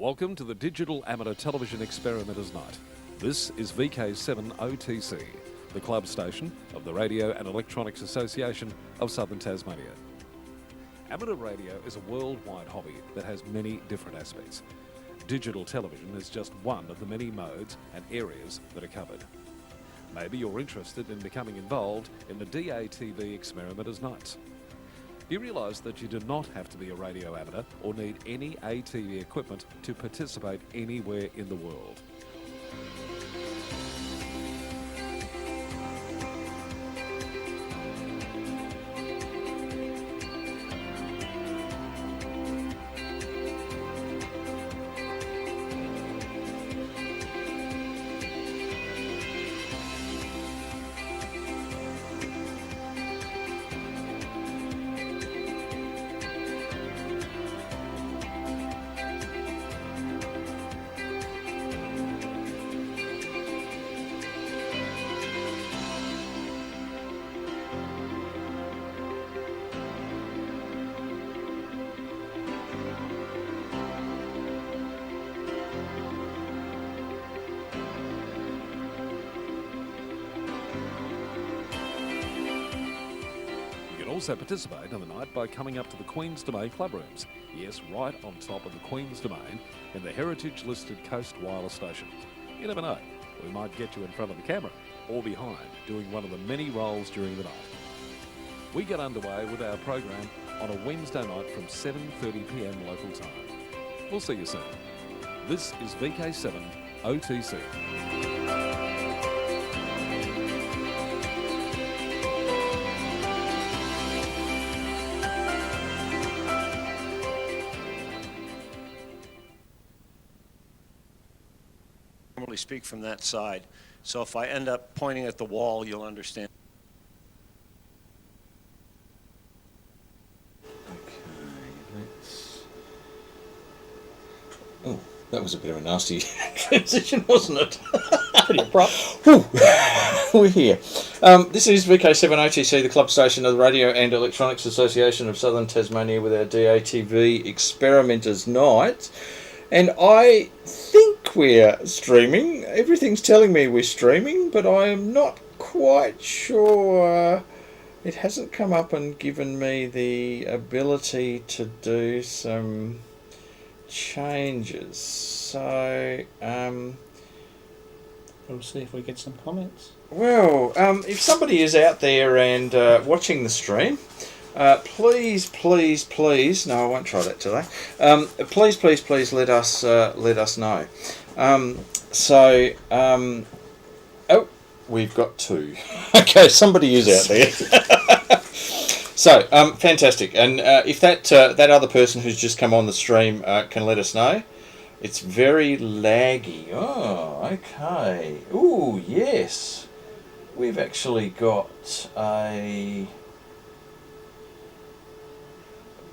Welcome to the Digital Amateur Television Experimenters Night. This is VK7OTC, the club station of the Radio and Electronics Association of Southern Tasmania. Amateur radio is a worldwide hobby that has many different aspects. Digital television is just one of the many modes and areas that are covered. Maybe you're interested in becoming involved in the DATV Experimenters Nights. You realise that you do not have to be a radio amateur or need any ATV equipment to participate anywhere in the world. Also participate on the night by coming up to the Queen's Domain club rooms. Yes, right on top of the Queen's Domain in the heritage-listed Coast Wireless Station. You never know, we might get you in front of the camera or behind doing one of the many roles during the night. We get underway with our program on a Wednesday night from 7:30 p.m. local time. We'll see you soon. This is VK7 OTC. Speak from that side. So if I end up pointing at the wall, you'll understand. Okay, let's... Oh, that was a bit of a nasty transition, wasn't it? Pretty abrupt. We're here. This is VK7OTC, the club station of the Radio and Electronics Association of Southern Tasmania with our DATV Experimenters Night. And I think we're streaming. Everything's telling me we're streaming, but I am not quite sure. It hasn't come up and given me the ability to do some changes. So, we'll see if we get some comments. Well, if somebody is out there and watching the stream, please, no, I won't try that today. Please let us know. Oh, we've got two. Okay, somebody is out there. So, fantastic. And if that other person who's just come on the stream can let us know. It's very laggy. Oh, okay. Ooh, yes. We've actually got a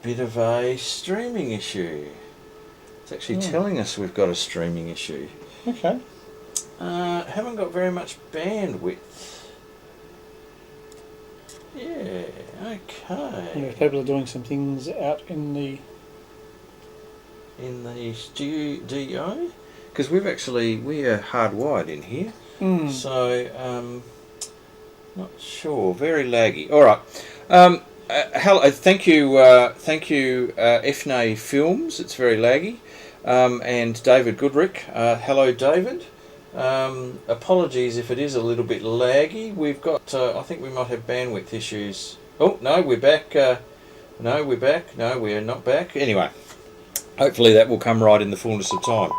bit of a streaming issue. It's actually telling us we've got a streaming issue. Okay. Haven't got very much bandwidth. Yeah, okay. Yeah, people are doing some things out in the studio, because we are hardwired in here. So not sure. Very laggy. All right. Hello, thank you, FNA Films. It's very laggy, and David Goodrick. Hello, David. Apologies if it is a little bit laggy. We've got, I think we might have bandwidth issues. Oh no, we're back. No, we're back. No, we're not back. Anyway, hopefully that will come right in the fullness of time.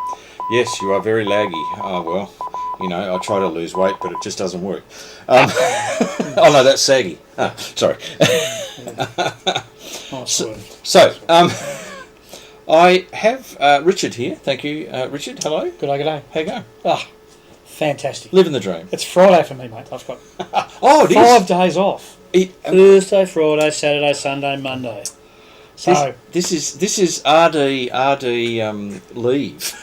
Yes, you are very laggy. Oh well, you know, I try to lose weight, but it just doesn't work. Oh no, that's saggy. Ah, sorry. So, I have Richard here. Thank you, Richard. Hello. G'day. How you going? Ah, fantastic. Living the dream. It's Friday for me, mate. I've got it 5 days off. Thursday, Friday, Saturday, Sunday, Monday. So this is RD leave.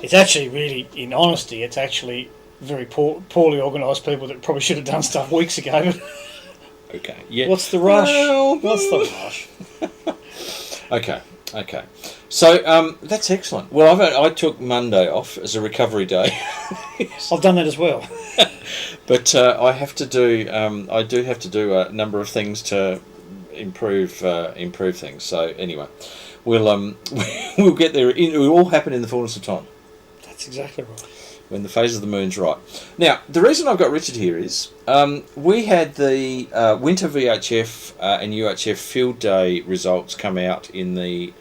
It's actually really, in honesty, it's actually very poorly organised people that probably should have done stuff weeks ago. Okay. Yeah. What's the rush? Well, What's the rush? Okay. Okay, so that's excellent. Well, I took Monday off as a recovery day, I've done that as well. but I have to do. I do have to do a number of things to improve things. So anyway, we'll we'll get there. It will all happen in the fullness of time. That's exactly right. When the phase of the moon's right. Now, the reason I've got Richard here is we had the Winter VHF and UHF field day results come out in the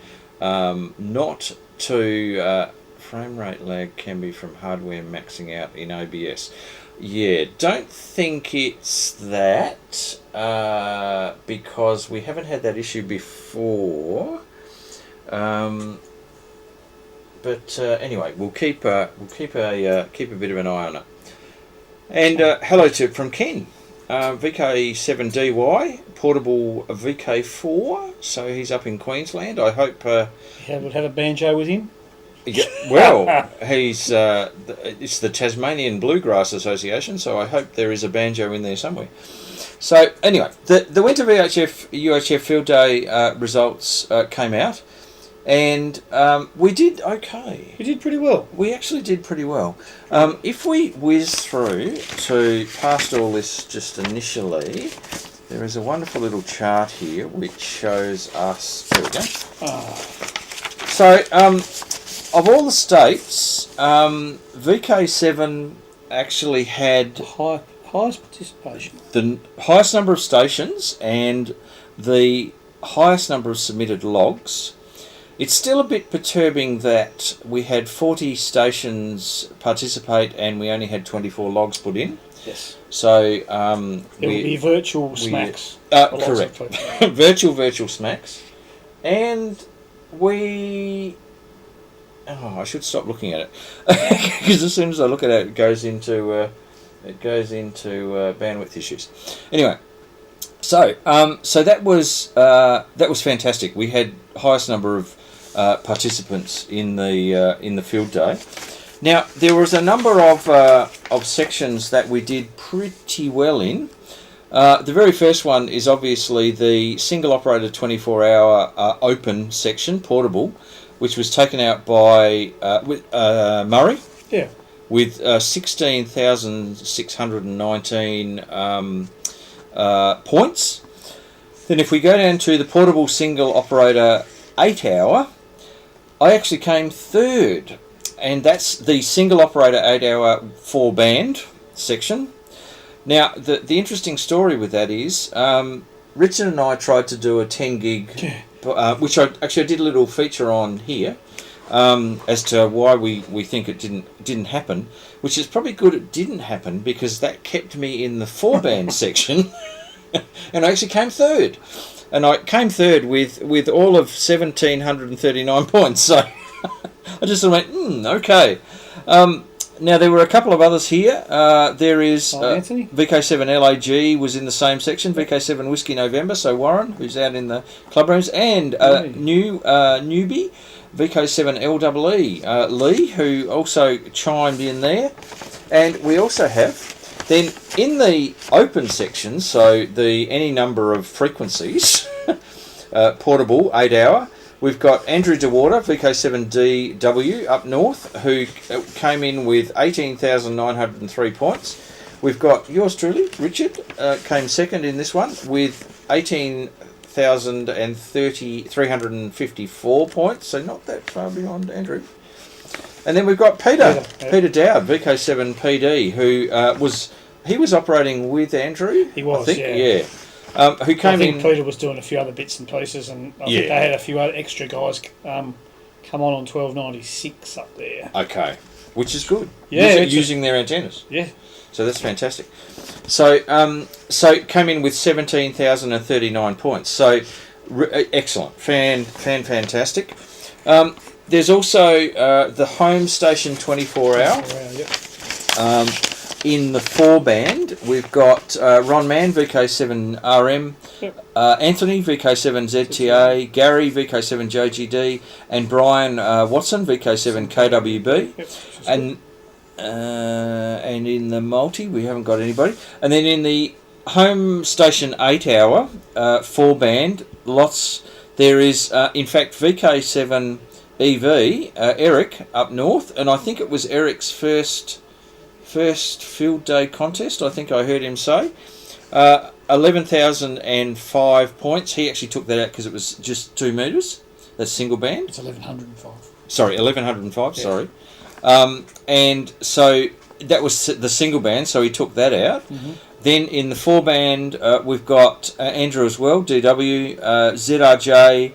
not too frame rate lag can be from hardware maxing out in OBS. Yeah, don't think it's that because we haven't had that issue before. But anyway, we'll keep a bit of an eye on it. And hello from Ken, VK7DY, portable VK4. So he's up in Queensland. I hope. Would have a banjo with him. Yeah, well, he's it's the Tasmanian Bluegrass Association, so I hope there is a banjo in there somewhere. So anyway, the Winter VHF UHF field day results came out. And we did okay. We did pretty well. We actually did pretty well. If we whiz through to past all this just initially, there is a wonderful little chart here which shows us... There we go. So, of all the states, VK7 actually had... Highest participation. The highest number of stations and the highest number of submitted logs. It's still a bit perturbing that we had 40 stations participate and we only had 24 logs put in. Yes. So it will be virtual smacks. Correct. virtual smacks, and we. Oh, I should stop looking at it because as soon as I look at it, it goes into bandwidth issues. Anyway. So that was fantastic. We had highest number of participants in the field day. Now there was a number of sections that we did pretty well in. The very first one is obviously the single operator 24-hour open section, portable, which was taken out by Murray. Yeah. With 16,619 points. Then if we go down to the portable single operator 8-hour, I actually came third, and that's the single operator 8-hour 4-band section. Now the interesting story with that is Richard and I tried to do a 10 gig, which I did a little feature on here. As to why we think it didn't happen, which is probably good it didn't happen because that kept me in the 4-band section, and I actually came third, and I came third with all of 1,739 points. So I just went, okay. Now there were a couple of others here. There is VK7 LAG was in the same section. VK7 Whiskey November. So Warren, who's out in the club rooms, and newbie. VK7 LEE, Lee, who also chimed in there. And we also have, then in the open section, so the any number of frequencies, portable, 8-hour, we've got Andrew DeWater, VK7DW, up north, who came in with 18,903 points. We've got yours truly, Richard, came second in this one with 354 points, so not that far beyond Andrew. And then we've got Peter Dowd, VK7 PD, who was operating with Andrew. He was, I think, yeah. Who came in? I think Peter was doing a few other bits and pieces, and I think they had a few other extra guys come on 1296 up there. Okay, which is good. Yeah, using their antennas. Yeah. So that's fantastic. So came in with 17,039 points. So excellent, fantastic. There's also the home station 24-hour. In the 4-band, we've got Ron Mann, VK7 RM, Anthony, VK7 ZTA, Gary, VK7 JGD, and Brian Watson, VK7 KWB. And in the multi, we haven't got anybody. And then in the home station 8-hour 4-band, There is, in fact, VK7EV, Eric, up north, and I think it was Eric's first field day contest, I think I heard him say. 11,005 points. He actually took that out because it was just 2 metres. That's single band. It's 1105. Sorry, 1105, Yeah. sorry. And so that was the single band, so he took that out. Mm-hmm. Then in the 4 band, we've got Andrew as well, DW, ZRJ,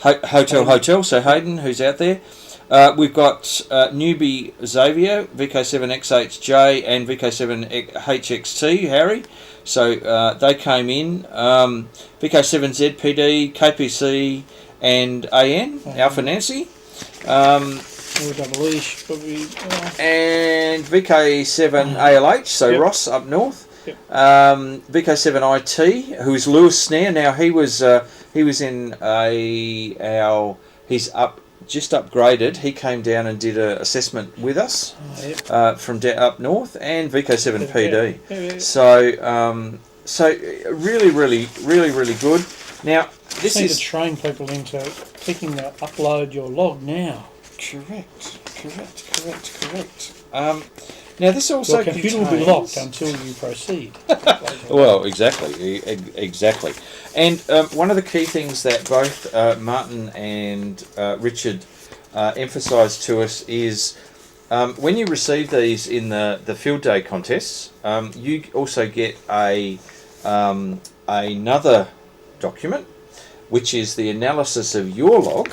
Hotel, so Hayden, who's out there. We've got newbie Xavier, VK7XHJ, and VK7HXT, Harry. So they came in. VK7ZPD, KPC, and AN, Alpha Nancy. LEE should probably. And VK7ALH, so Ross up north. Yep. VK7IT, who is Lewis Snare. Now he was in he's just upgraded. He came down and did an assessment with us from up north, and VK7PD. Yeah. So really good. Now this need is to train people into clicking the upload your log now. correct. Now this also Your computer will be contains- locked until you proceed. Well, exactly. And one of the key things that both Martin and Richard emphasised to us is when you receive these in the field day contests, you also get another document, which is the analysis of your log,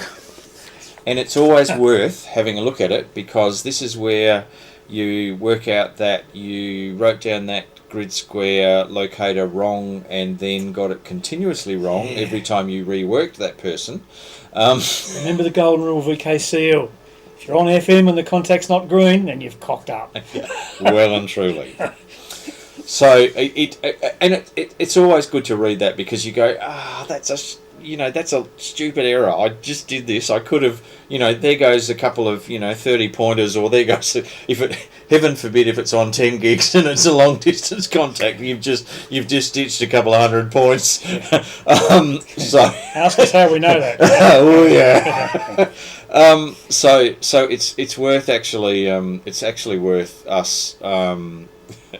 and it's always worth having a look at it, because this is where you work out that you wrote down that grid square locator wrong and then got it continuously wrong every time you reworked that person. Remember the golden rule, VKCL. If you're on FM and the contact's not green, then you've cocked up. Well and truly. So it's always good to read that, because you go, that's a stupid error. I just did this. I could have, there goes a couple of 30 pointers, or there goes heaven forbid if it's on 10 gigs and it's a long distance contact. You've just ditched a couple of 100 points. So Ask us how we know that. oh yeah. So it's worth actually. It's actually worth us.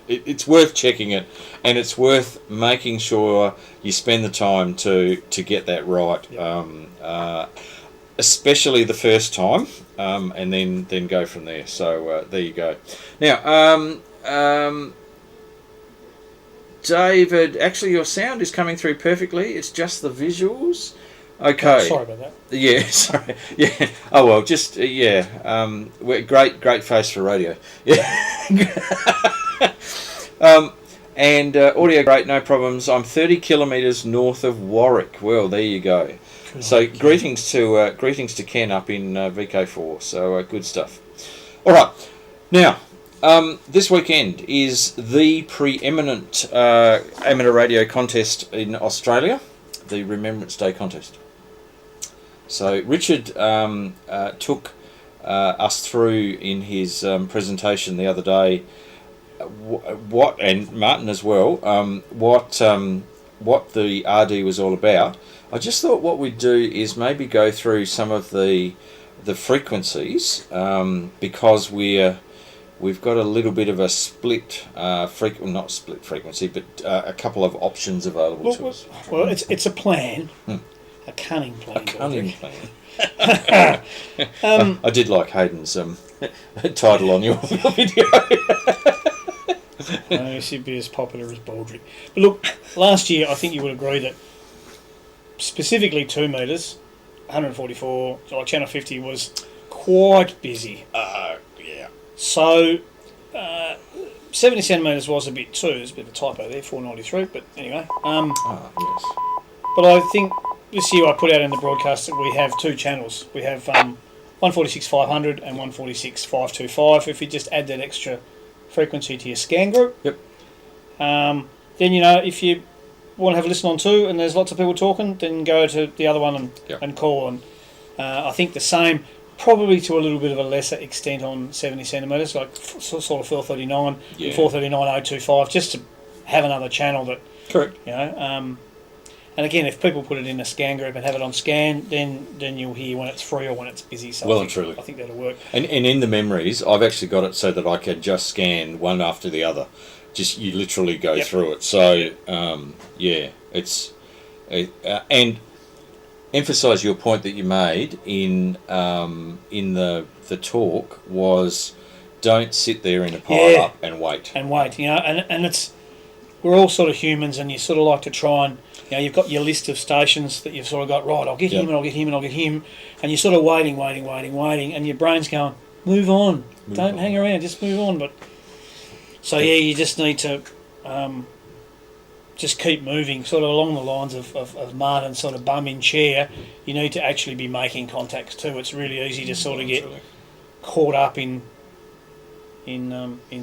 It's worth checking it, and it's worth making sure you spend the time to get that right, especially the first time, and then go from there. So there you go. Now, David, actually your sound is coming through perfectly. It's just the visuals. Okay. Sorry about that. Yeah, sorry. Yeah. Oh well, just great face for radio. Yeah. And audio great, no problems. I'm 30 kilometres north of Warwick. Well, there you go. So greetings to Ken up in VK4. So good stuff. All right. Now, this weekend is the preeminent amateur radio contest in Australia, the Remembrance Day Contest. So Richard took us through in his presentation the other day what, and Martin as well, what the RD was all about. I just thought what we'd do is maybe go through some of the frequencies, because we've got a little bit of a split not split frequency, but a couple of options available to us. Well, it's a plan, a cunning plan. A cunning plan. I did like Hayden's title on your video. It should be as popular as Baldrick. But look, last year I think you would agree that specifically 2 metres, 144, so like channel 50 was quite busy. Yeah. So 70 centimetres was a bit too. There's a bit of a typo there, 493. But anyway, Yes. But I think this year I put out in the broadcast that we have 2 channels. We have 146.500 and 146.525. If you just add that extra frequency to your scan group. Yep. Then if you want to have a listen on 2 and there's lots of people talking, then go to the other one and call. And I think the same, probably to a little bit of a lesser extent on 70 centimetres, like sort of 439 and 439.025, just to have another channel that. Correct. And And again, if people put it in a scan group and have it on scan, then you'll hear when it's free or when it's busy. So Well and truly. I think that'll work. And in the memories, I've actually got it so that I can just scan one after the other. Just you literally go through it. So and emphasise your point that you made in the talk was don't sit there in a pile up and wait. And wait, and it's we're all sort of humans, and you sort of like to try and you've got your list of stations that you've sort of got right. I'll get him, and I'll get him, and I'll get him, and you're sort of waiting, and your brain's going, move on, don't hang around, just move on. But so you just need to just keep moving, sort of along the lines of Martin's sort of bum in chair. You need to actually be making contacts too. It's really easy to sort of get caught up in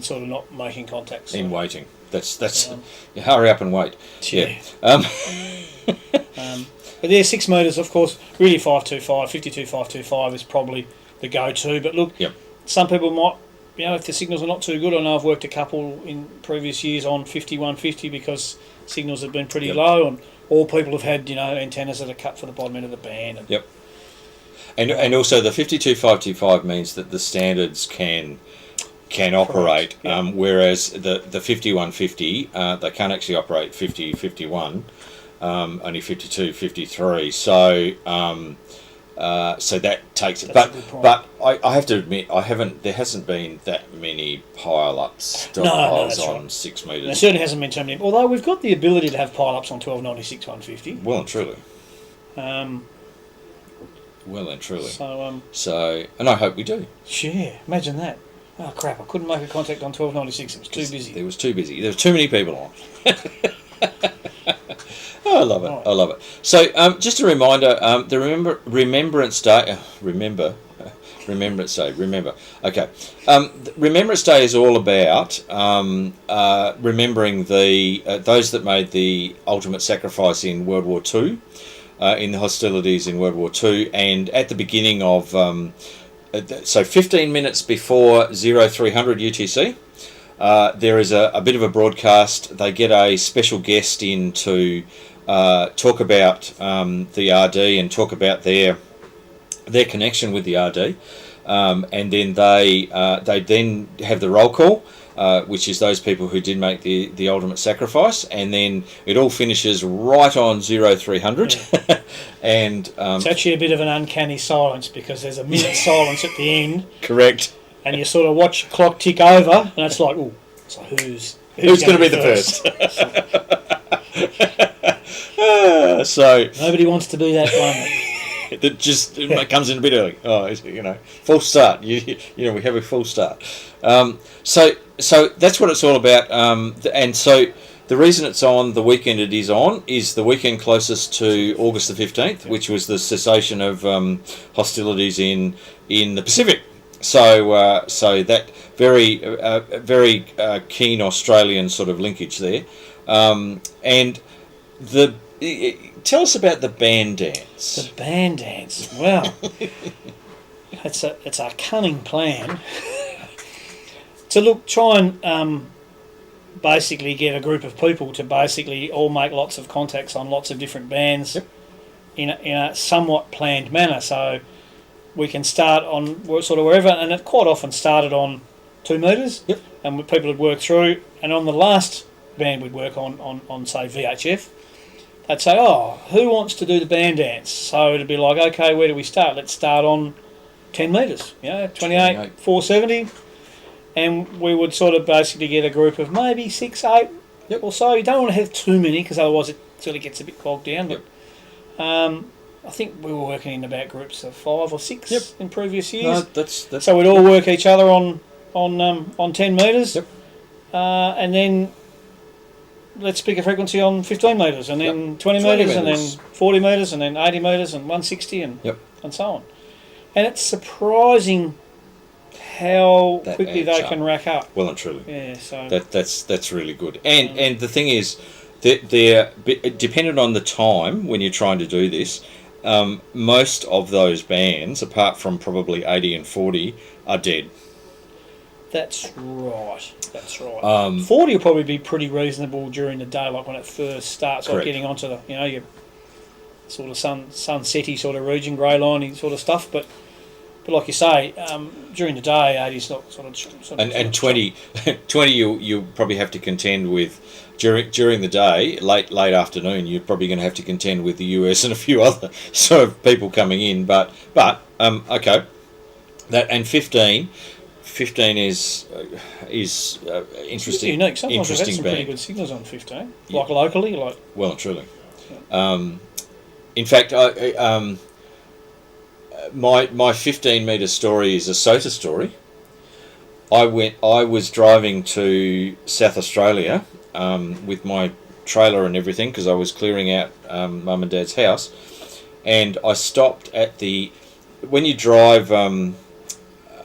sort of not making contacts. In waiting. That's you hurry up and wait. Yeah. But 6 metres, of course, really 525, 52525 is probably the go-to. But look, some people might, if the signals are not too good. I know I've worked a couple in previous years on 5150 because signals have been pretty low, and all people have had antennas that are cut for the bottom end of the band. And also the 52525 means that the standards can operate, whereas the 5150 they can't actually operate 50, 51, only 52, 53. So so that takes it. But I have to admit there hasn't been that many pile-ups, piles on 6 metres. There certainly hasn't been too many. Although we've got the ability to have pile-ups on 1296 150. Well and truly. So and I hope we do. Sure, imagine that. Oh crap, I couldn't make a contact on 1296, it was too busy. It was too busy. There was too many people on. Oh, I love it. Right. I love it. So just a reminder, the Remembrance Day, Remembrance Day, remember. Okay. Remembrance Day is all about remembering those that made the ultimate sacrifice in World War II, in the hostilities in World War II, and at the beginning of, so 15 minutes before 0300 UTC, there is a bit of a broadcast. They get a special guest in to talk about the RD and talk about their connection with the RD, and then they then have the roll call, which is those people who did make the ultimate sacrifice, and then it all finishes right on 0300. Yeah. And it's actually a bit of an uncanny silence because there's a minute silence at the end. Correct. And you sort of watch the clock tick over, and it's like, oh, so who's going to be the first? So nobody wants to be that one. That just comes in a bit early. Oh, false start. We have a false start. So that's what it's all about. And so the reason it's on the weekend it is on is the weekend closest to August the 15th, which was the cessation of hostilities in the Pacific. So that very keen Australian sort of linkage there. And tell us about the band dance. The band dance. Well, it's a cunning plan to try and basically get a group of people to basically all make lots of contacts on lots of different bands in a somewhat planned manner. So we can start on sort of wherever, and it quite often started on 2 metres, and people would work through, and on the last band we'd work on say VHF. They'd say, oh, who wants to do the band dance? So it'd be like, okay, where do we start? Let's start on 10 metres, 28, 470. And we would sort of basically get a group of maybe 6, 8 or so. You don't want to have too many because otherwise it sort of gets a bit bogged down. But I think we were working in about groups of 5 or 6 in previous years. No, that's so we'd all work each other on 10 metres. And then let's pick a frequency on 15 metres, and then 20 metres, and then 40 metres, and then 80 metres, and 160, and so on. And it's surprising how quickly they can rack up. Well and truly. Yeah, so that's really good. And the thing is, they're dependent on the time when you're trying to do this. Most of those bands, apart from probably 80 and 40, are dead. That's right. 40 will probably be pretty reasonable during the day, like when it first starts, like getting onto the, your sort of sunsetty sort of region, grey liney sort of stuff. But like you say, during the day, 80's not sort of and 20 you'll probably have to contend with during the day, late afternoon. You're probably going to have to contend with the US and a few other sort of people coming in. But okay, that and 15 is interesting. Unique. Sometimes we've had some band. pretty good signals on 15, like locally, like well and truly. In fact, my 15 metre story is a SOTA story. I was driving to South Australia with my trailer and everything because I was clearing out Mum and Dad's house, and I stopped at when you drive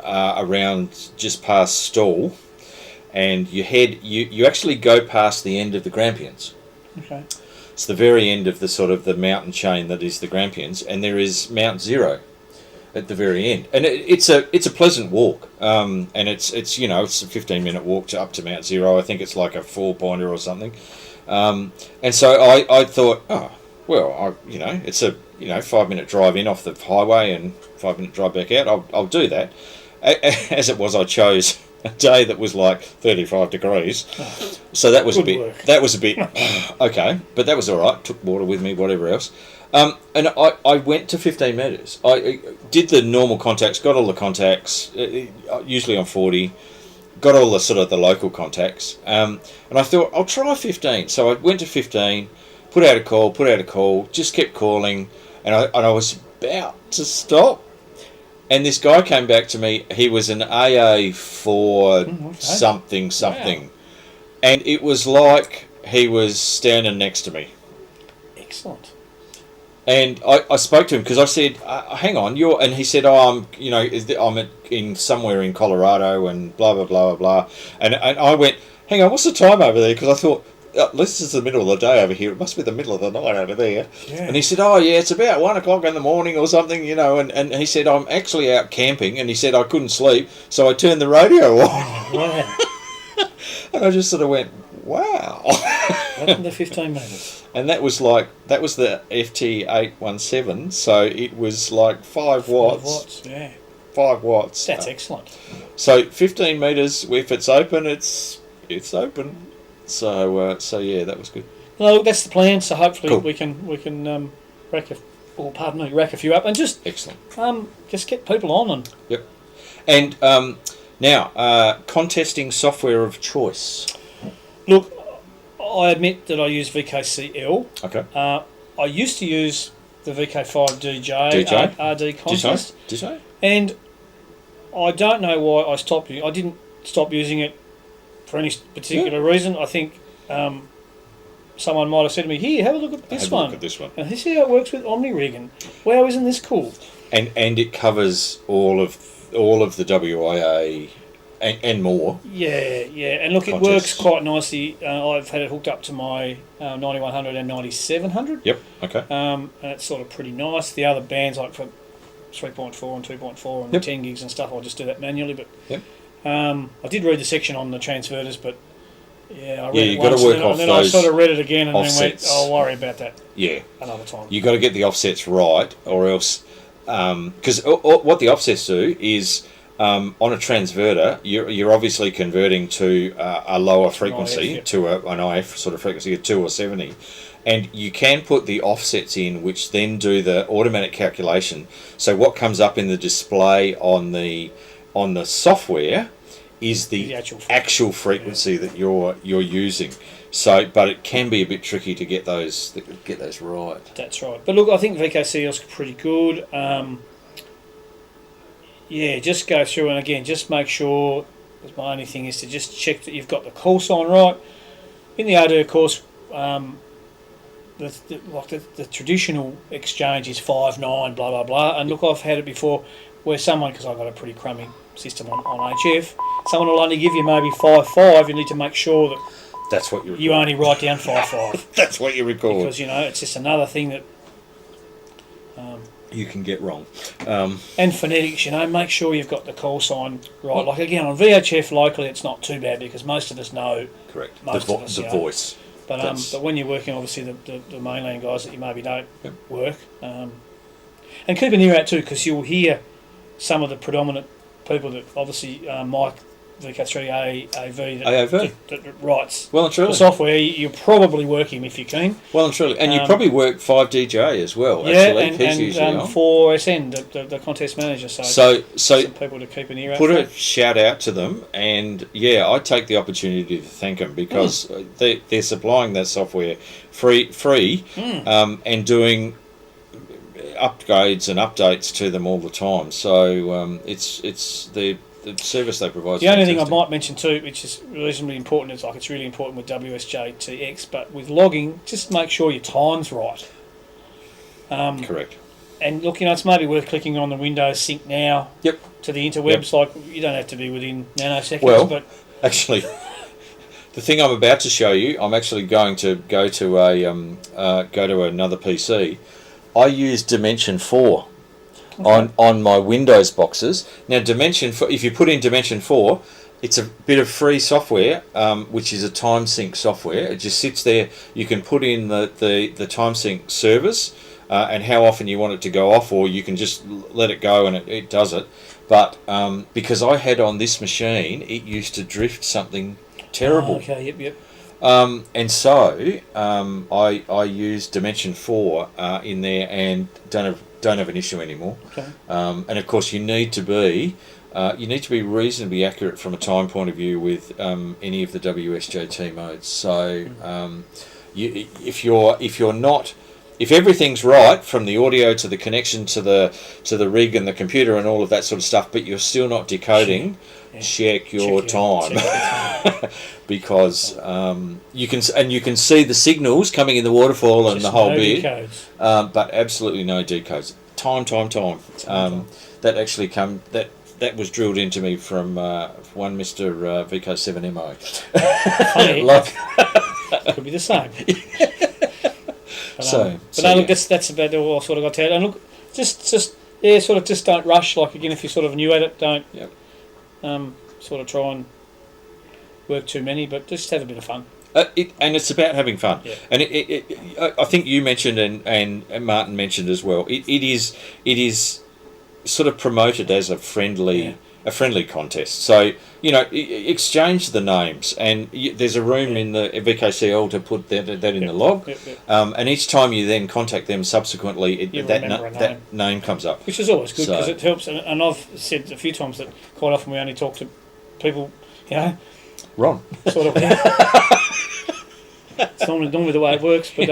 around just past Stawell, and you actually go past the end of the Grampians. Okay. It's the very end of the sort of the mountain chain that is the Grampians, and there is Mount Zero at the very end, and it's a pleasant walk, and it's a 15-minute walk up to Mount Zero. I think it's like a 4-pointer or something, and so I thought, it's a 5-minute drive in off the highway and 5-minute drive back out. I'll do that. As it was, I chose a day that was like 35 degrees, so that was a bit. That was a bit okay, but that was all right. Took water with me, whatever else. And I went to 15 metres. I did the normal contacts, got all the contacts, usually on 40, got all the sort of the local contacts, and I thought, I'll try 15. So I went to 15, put out a call, just kept calling, and I was about to stop, and this guy came back to me. He was an AA for something, wow. And it was like he was standing next to me. Excellent. And I spoke to him because I said, "Hang on, and he said, "Oh, I'm in somewhere in Colorado and blah blah blah blah blah." And I went, "Hang on, what's the time over there?" Because I thought, this is the middle of the day over here. It must be the middle of the night over there. Yeah. And he said, "Oh yeah, it's about 1 o'clock in the morning or something, And he said, "I'm actually out camping." And he said, "I couldn't sleep, so I turned the radio on." Wow. And I just sort of went, "Wow." Welcome to 15 metres. And that was the FT817, so it was like 5 watts. 5 watts, yeah. 5 watts. That's excellent. So 15 metres, if it's open, it's open. So yeah, that was good. No, look, that's the plan. So hopefully Cool. we can rack a few up and just Excellent. Just get people on and Yep. And now contesting software of choice. look. I admit that I use VKCL. Okay. I used to use the VK5DJ DJ? RD contest, Did I? and I don't know why I stopped. I didn't stop using it for any particular reason. I think someone might have said to me, "Here, have a look at this one. Look at this one. And this is how it works with OmniRig, and wow, isn't this cool?" And it covers all of the WIA and more. Yeah, and look, it Contests. works quite nicely. I've had it hooked up to my 9100 and 9700. Yep. Okay. And it's sort of pretty nice. The other bands, like for 3.4 and 2.4 and Yep. 10 gigs and stuff, I'll just do that manually. But Yep. I did read the section on the transverters, but I read you it got to once work and off then I those sort of read it again and offsets. then went, "I'll worry about that Yeah. another time." You got to get the offsets right, or else, because what the offsets do is on a transverter, you're obviously converting to a lower frequency, IF, to an IF sort of frequency, a 2 or 70, and you can put the offsets in, which then do the automatic calculation. So what comes up in the display on the software is the actual frequency that you're using. So, but it can be a bit tricky to get those right. That's right. But look, I think VKCL's pretty good. Just go through and again, just make sure. My only thing is to just check that you've got the call sign right. In the AD, of course, the traditional exchange is 5.9, blah blah blah. And look, I've had it before where someone, because I've got a pretty crummy system on HF, someone will only give you maybe 5.5. You need to make sure that that's what you only write down 5.5. That's what you record. Because it's just another thing that you can get wrong. And phonetics, make sure you've got the call sign right. Like again, on VHF locally, it's not too bad because most of us know. Correct. Most of us, the voice. But when you're working, obviously the mainland guys that you maybe don't Yep. work, and keep an ear out too, because you'll hear some of the predominant people that obviously Mike VK7AAV that writes Well and truly. the software. You'll probably work him if you can. Well and truly. And you probably work 5DJ as well, Yeah, actually. He's usually and on. 4SN, the contest manager. So some people to keep an ear out put for. a shout out to them, and yeah, I take the opportunity to thank them because they're supplying that software free and doing upgrades and updates to them all the time. So it's the service they provide. The only thing I might mention too, which is reasonably important, is like it's really important with WSJTX, but with logging, just make sure your time's right. Correct. And look, it's maybe worth clicking on the Windows Sync Now to the interwebs. Like, you don't have to be within nanoseconds, but actually, the thing I'm about to show you, I'm actually going to go to another PC. I use Dimension 4 on my Windows boxes. Now, Dimension 4, if you put in Dimension 4, it's a bit of free software, which is a time sync software. It just sits there. You can put in the time sync service and how often you want it to go off, or you can just let it go and it does it. But because I had on this machine, it used to drift something terrible. Okay, yep. And so I use Dimension 4 in there and don't have an issue anymore. Okay. And of course, you need to be reasonably accurate from a time point of view with any of the WSJT modes. So if everything's right from the audio to the connection to the rig and the computer and all of that sort of stuff, but you're still not decoding, check your time. Because you can see the signals coming in the waterfall and the whole bit, but absolutely no decodes. Time. That actually that was drilled into me from one Mr. VK7MO. Funny. Could be the same. Look, that's about all I sort of got to add. And look, just don't rush. Like, again, if you're sort of new at it, don't sort of try and work too many, but just have a bit of fun. And it's about having fun. Yeah. And I think you mentioned and Martin mentioned as well. It is sort of promoted as a friendly contest. So exchange the names, and there's a room in the VKCL to put that in the log. And each time you then contact them subsequently, that name comes up, which is always good because it helps. And I've said a few times that quite often we only talk to people, Ron. Sort of. It's normally the way it works, but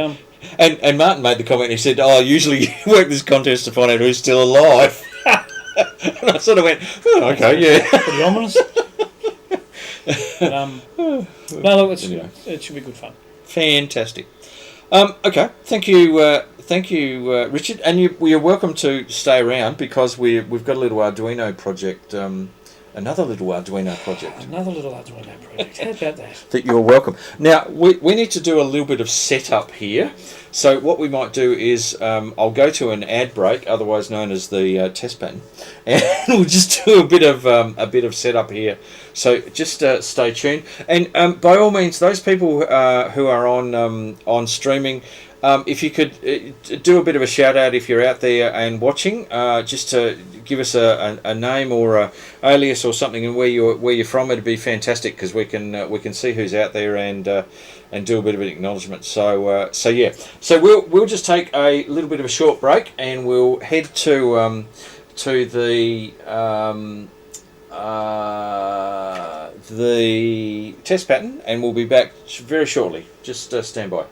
And Martin made the comment. He said, usually you work this contest to find out who's still alive." And I sort of went, "Oh, okay, yeah." Pretty ominous. But, no, look, it should be good fun. Fantastic. Okay, thank you, Richard, and you're welcome to stay around because we've got a little Arduino project. Another little Arduino project. How about that? That you're welcome. Now, we need to do a little bit of setup here. So what we might do is I'll go to an ad break, otherwise known as the test pattern, and we'll just do a bit of setup here. So just stay tuned. And by all means, those people who are on streaming, if you could do a bit of a shout out if you're out there and watching, just to give us a name or a alias or something and where you're from, it'd be fantastic because we can see who's out there and do a bit of an acknowledgement. So we'll just take a little bit of a short break and we'll head to the test pattern and we'll be back very shortly. Just stand by.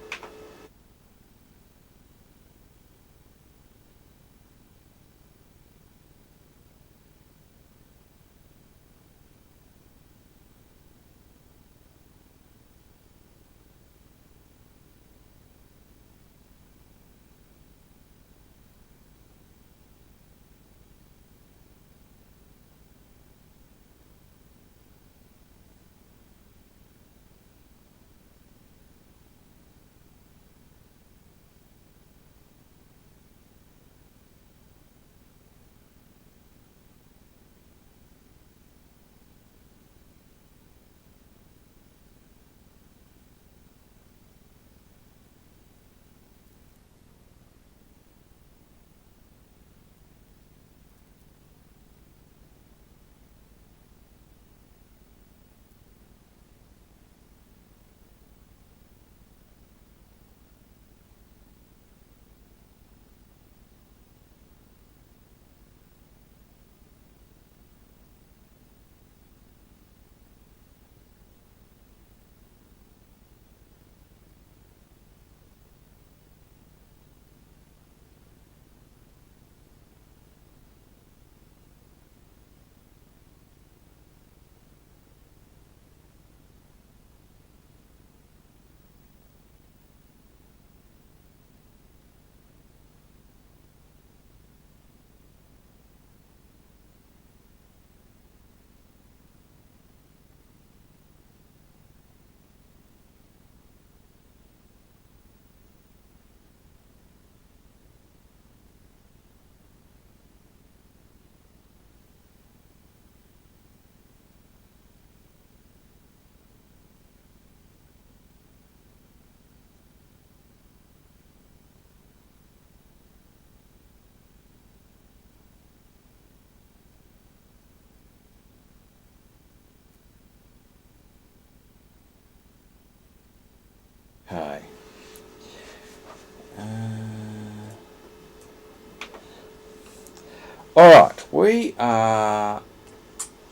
Alright, we are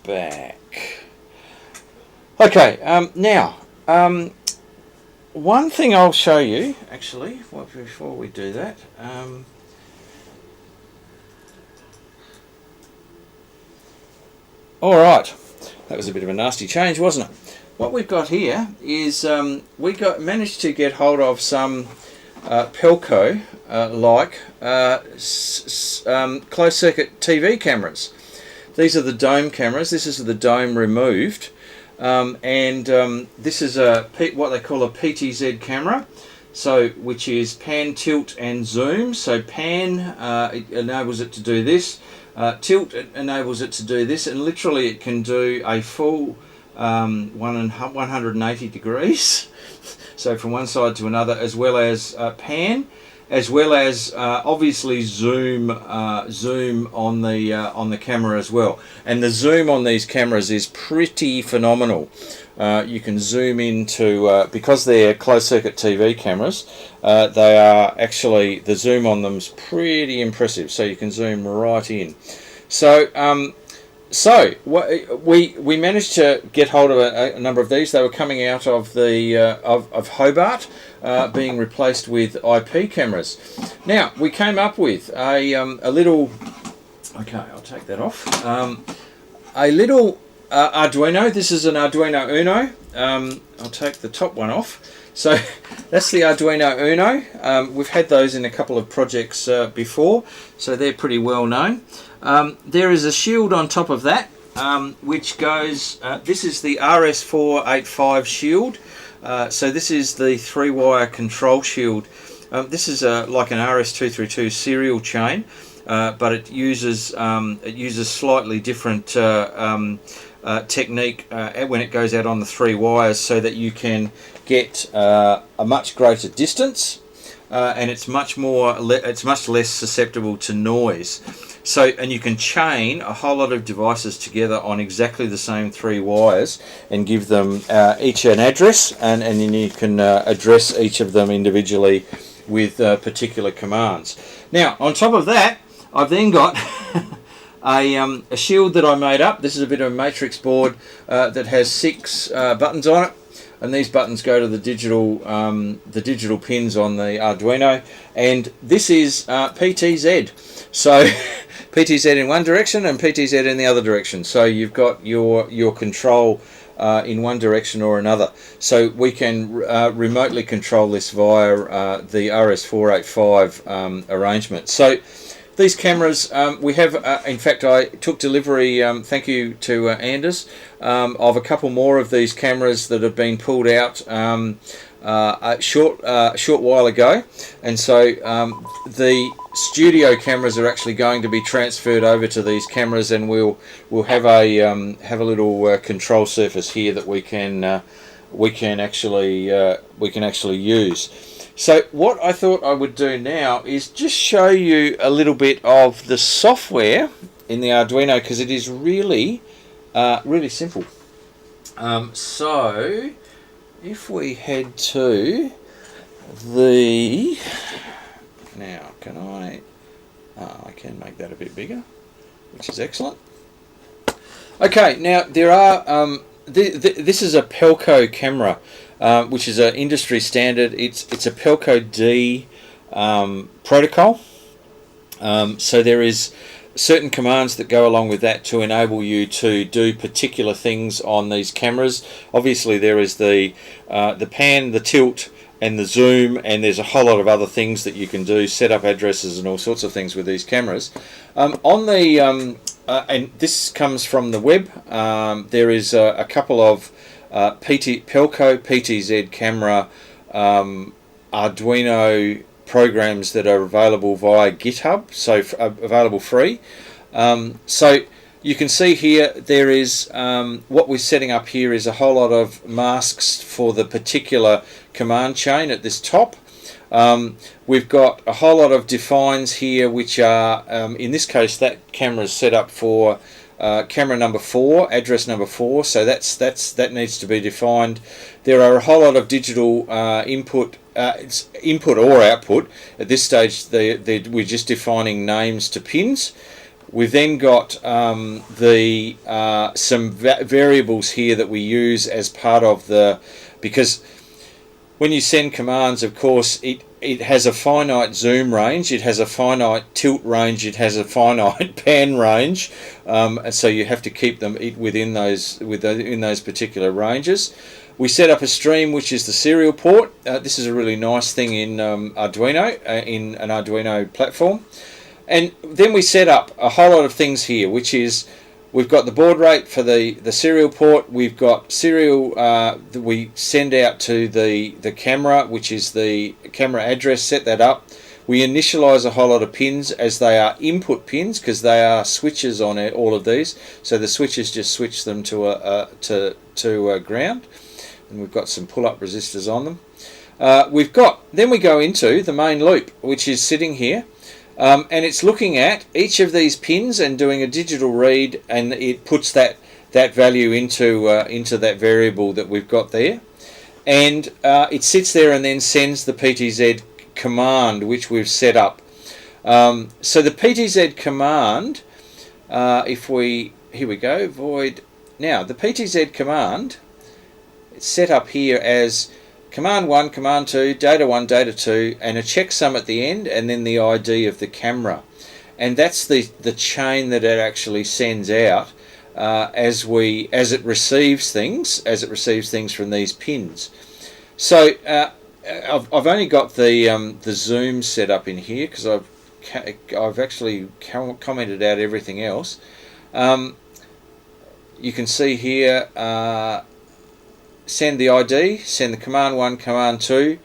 back. Okay, now, one thing I'll show you, actually, before we do that, alright, that was a bit of a nasty change, wasn't it? What we've got here is, managed to get hold of some Pelco closed circuit TV cameras. These are the dome cameras. This is the dome removed, this is what they call a PTZ camera, so which is pan, tilt, and zoom. So pan it enables it to do this. Tilt, it enables it to do this, and literally it can do a full 180 degrees. So from one side to another, as well as pan, as well as obviously zoom on the camera as well. And the zoom on these cameras is pretty phenomenal. You can zoom into, because they're closed circuit TV cameras, they are actually, the zoom on them's pretty impressive. So you can zoom right in. So we managed to get hold of a number of these. They were coming out of the of Hobart, being replaced with IP cameras. Now we came up with a little. Okay, I'll take that off. A little Arduino. This is an Arduino Uno. I'll take the top one off. So that's the Arduino Uno. We've had those in a couple of projects before, so they're pretty well known. There is a shield on top of that, which goes, this is the RS485 shield. So this is the 3-wire control shield. This is like an RS232 serial chain, but it uses slightly different technique when it goes out on the 3 wires, so that you can get a much greater distance, and it's much less susceptible to noise. So, and you can chain a whole lot of devices together on exactly the same 3 wires and give them each an address, and then you can address each of them individually with particular commands. Now, on top of that, I've then got a shield that I made up. This is a bit of a matrix board that has 6 buttons on it, and these buttons go to the digital pins on the Arduino, and this is PTZ. So PTZ in one direction and PTZ in the other direction. So you've got your control in one direction or another. So we can remotely control this via the RS485 arrangement. So these cameras, we have, in fact, I took delivery, thank you to Anders, of a couple more of these cameras that have been pulled out a short while ago, and so the studio cameras are actually going to be transferred over to these cameras, and we'll have a little control surface here that we can actually use. So what I thought I would do now is just show you a little bit of the software in the Arduino, because it is really simple. So if we head to the, now can I can make that a bit bigger, which is excellent. Okay, now there are this is a PELCO camera, which is an industry standard. It's a PELCO-D protocol. So there is certain commands that go along with that to enable you to do particular things on these cameras. Obviously there is the pan, the tilt, and the zoom, and there's a whole lot of other things that you can do, set up addresses and all sorts of things with these cameras. On the and this comes from the web. There is a couple of PELCO PTZ camera Arduino programs that are available via GitHub, so available free. So you can see here there is what we're setting up here is a whole lot of masks for the particular command chain at this top. We've got a whole lot of defines here, which are in this case that camera is set up for camera number 4, address number 4, so that needs to be defined. There are a whole lot of digital input or output. At this stage we're just defining names to pins. We've then got some variables here that we use as part of because when you send commands, of course, it has a finite zoom range, it has a finite tilt range, it has a finite pan range, and so you have to keep them within those particular ranges. We set up a stream, which is the serial port. This is a really nice thing in Arduino, in an Arduino platform. And then we set up a whole lot of things here, which is we've got the baud rate for the serial port. We've got serial that we send out to the camera, which is the camera address. Set that up. We initialize a whole lot of pins as they are input pins because they are switches on all of these. So the switches just switch them to a ground, and we've got some pull-up resistors on them. Then we go into the main loop, which is sitting here. And it's looking at each of these pins and doing a digital read, and it puts that value into that variable that we've got there, and it sits there and then sends the PTZ command which we've set up. So the PTZ command, here we go, void. Now the PTZ command, it's set up here as command 1, command 2, data 1, data 2, and a checksum at the end, and then the ID of the camera. And that's the chain that it actually sends out as it receives things from these pins. So I've only got the zoom set up in here because I've actually commented out everything else. You can see here. Send the ID, send the command 1, command 2,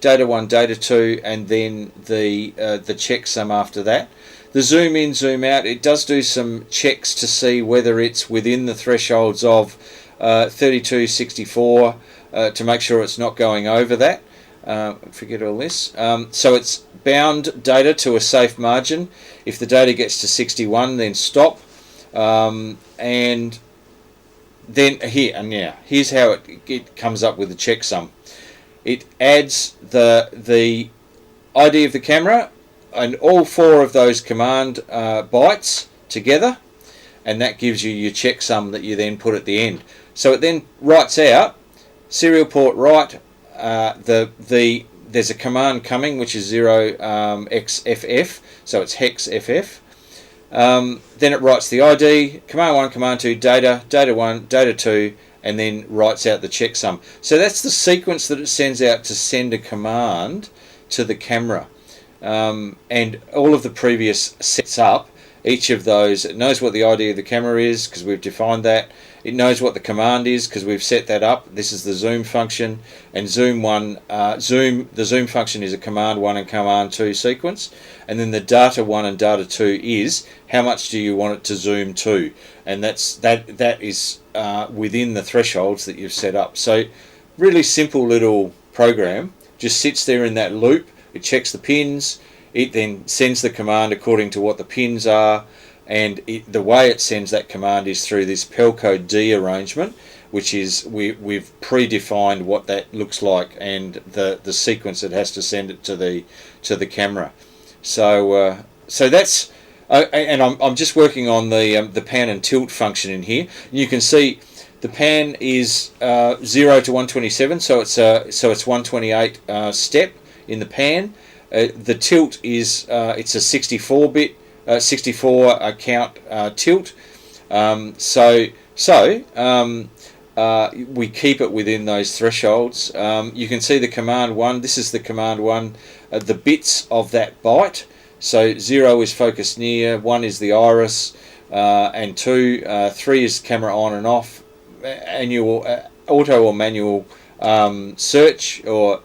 data 1, data 2, and then the checksum after that. The zoom in, zoom out, it does do some checks to see whether it's within the thresholds of 32, 64 to make sure it's not going over that. Forget all this. So it's bound data to a safe margin. If the data gets to 61, then stop. And then here's how it comes up with the checksum. It adds the ID of the camera and all 4 of those command bytes together, and that gives you your checksum that you then put at the end. So it then writes out serial port write. There's a command coming which is 0xFF, so it's hex FF. Then it writes the ID, command 1, command 2, data 1, data 2, and then writes out the checksum. So that's the sequence that it sends out to send a command to the camera. And all of the previous sets up, each of those, it knows what the ID of the camera is because we've defined that. It knows what the command is because we've set that up. This is the zoom function, and the zoom function is a command 1 and command 2 sequence, and then the data 1 and data 2 is how much do you want it to zoom to, and that is within the thresholds that you've set up. So really simple little program, just sits there in that loop. It checks the pins, it then sends the command according to what the pins are, and the way it sends that command is through this PELCO-D arrangement, which is we've predefined what that looks like and the sequence it has to send it to the camera. So that's and I'm just working on the pan and tilt function in here. You can see the pan is 0 to 127, so it's 128 step in the pan. The tilt is it's a 64-bit 64 count tilt. We keep it within those thresholds. You can see the command 1. This is the command 1. The bits of that byte. So 0 is focus near, 1 is the iris, and 2, 3 is camera on and off, auto or manual search or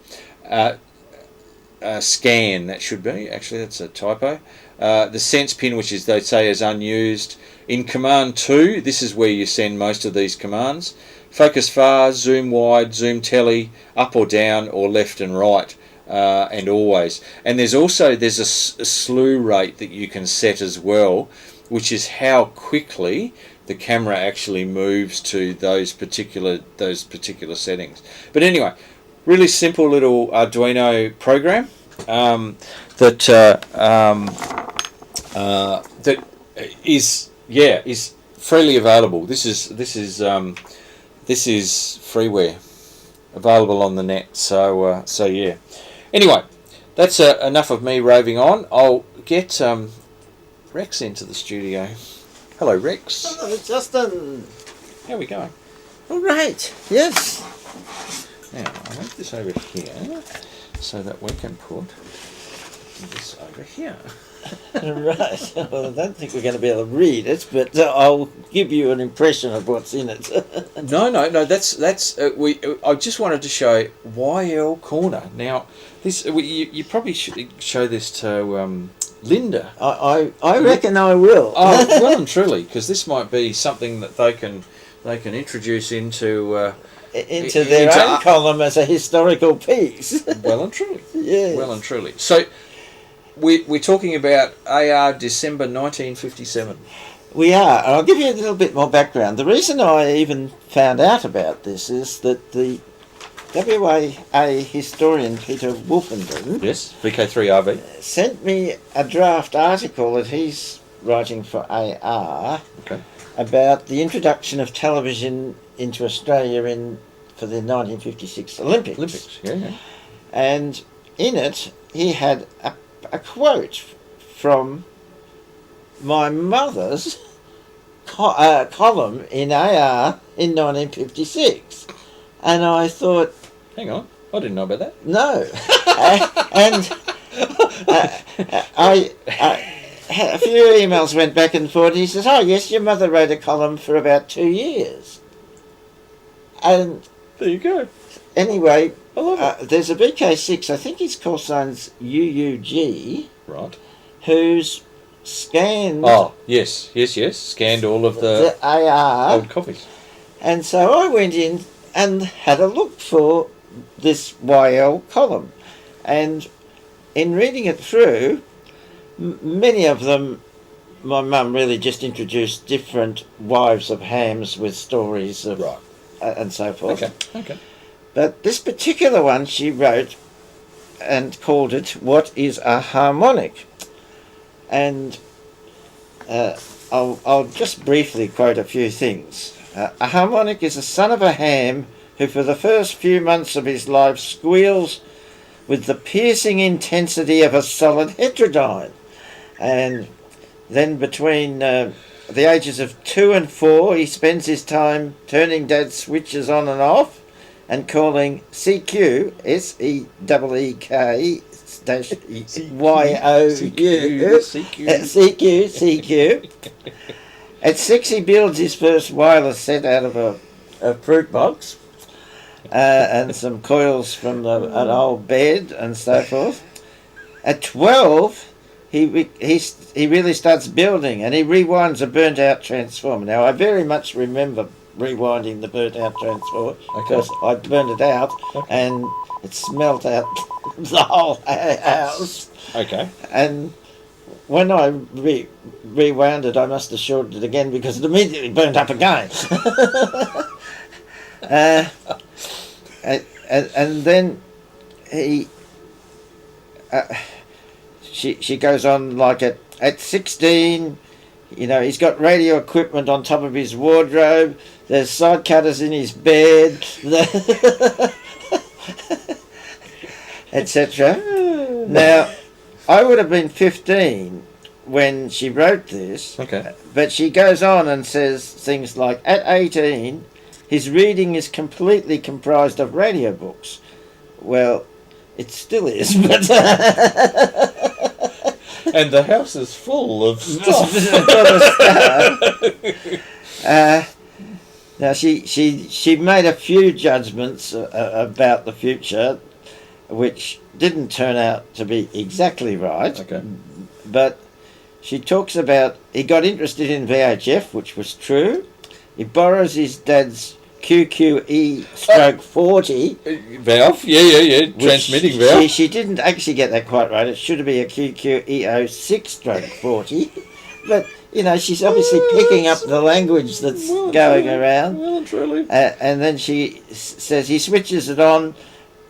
scan. That should be. Actually, that's a typo. The sense pin, which is they say is unused. In command 2, this is where you send most of these commands. Focus far, zoom wide, zoom tele, up or down, or left and right, and always. And there's a slew rate that you can set as well, which is how quickly the camera actually moves to those particular settings. But anyway, really simple little Arduino program that is freely available. This is freeware available on the net. So yeah. Anyway, that's enough of me roving on. I'll get Rex into the studio. Hello, Rex. Hello, Justin. How are we going? All right. Yes. Now I'll move this over here so that we can put this over here. Right. Well, I don't think we're going to be able to read it, but I'll give you an impression of what's in it. No. That's I just wanted to show YL Corner. Now, this you probably should show this to Linda. I reckon I will. Oh, well and truly, because this might be something that they can introduce into their own column as a historical piece. Well and truly. Yes. Well and truly. So we're talking about AR December 1957. We are. I'll give you a little bit more background. The reason I even found out about this is that the WA historian Peter Wolfenden, Yes, VK3RV. sent me a draft article that he's writing for AR Okay. about the introduction of television into Australia for the 1956 Olympics. Yeah. And in it, he had a quote from my mother's column in AR in 1956. And I thought, Hang on, I didn't know about that. no. And a few emails went back and forth. He says, oh, yes, your mother wrote a column for about 2 years. And There you go. anyway, I love it. there's a VK6, I think his call sign's UUG, Right. who's scanned Oh, yes. Scanned all of the the AR. old copies. And so I went in and had a look for this YL column. And in reading it through, many of them, my mum really just introduced different wives of hams with stories of, Right. and so forth. Okay. But this particular one she wrote and called it "What is a Harmonic?" And I'll just briefly quote a few things. A harmonic is a son of a ham who for the first few months of his life squeals with the piercing intensity of a solid heterodyne. And then between the ages of 2 and 4 he spends his time turning dad's switches on and off and calling CQ, SEEEK CQ. At 6 he builds his first wireless set out of a fruit box and some coils from an old bed and so forth. At 12 he really starts building and he rewinds a burnt out transformer. Now I very much remember rewinding the burnt out transformer because I burned it out and it smelt out the whole house. Okay. And when I rewound it, I must have shorted it again because it immediately burnt up again. And then she goes on like at 16, you know, he's got radio equipment on top of his wardrobe. There's side cutters in his bed, etc. Now, I would have been 15 when she wrote this, Okay. but she goes on and says things like, at 18, his reading is completely comprised of radio books. Well, it still is, but... And the house is full of stuff. Now she made a few judgments about the future, which didn't turn out to be exactly right. Okay. But she talks about he got interested in VHF, which was true. He borrows his dad's QQE/40 Valve, yeah. Transmitting valve. She didn't actually get that quite right. It should be a QQEO6/40, but you know she's obviously picking up the language that's going around. Well and truly. And then she says he switches it on,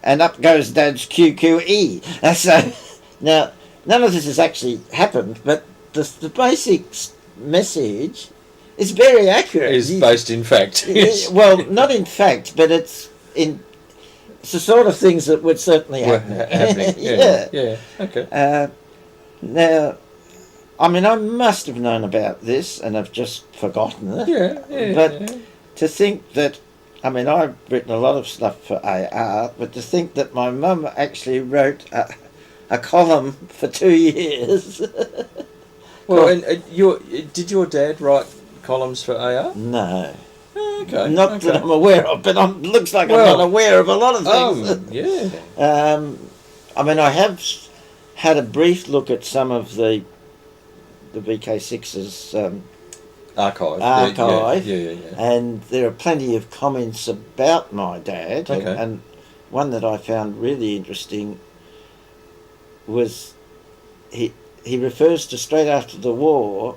and up goes Dad's QQE. So now none of this has actually happened, but the basic message is very accurate. Is based in fact. Yes. Well, not in fact, but it's the sort of things that would certainly happen. Happening. Yeah. Okay. Now, I mean, I must have known about this and I've just forgotten it. Yeah. But to think that, I mean, I've written a lot of stuff for AR, but to think that my mum actually wrote a column for 2 years. Well, and did your dad write columns for AR? No. Okay. Not that I'm aware of, but looks like I'm not aware of a lot of things. Yeah. I mean, I have had a brief look at some of the VK6's archive. Yeah. And there are plenty of comments about my dad. Okay. And one that I found really interesting was he refers to straight after the war,